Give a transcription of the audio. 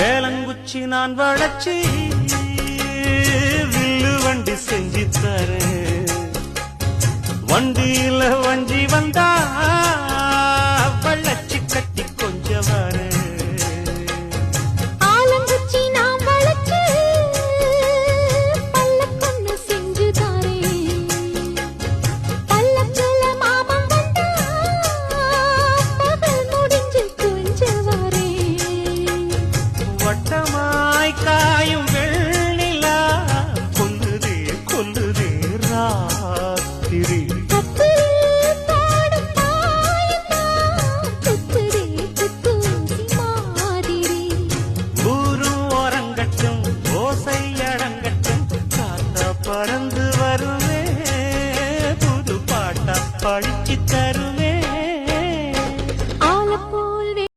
வேலங்குச்சி நான் வளச்சி வில்லு வண்டி செஞ்சு தரேன். வண்டியில வஞ்சி வந்தா வள்ளச்சி கட்டி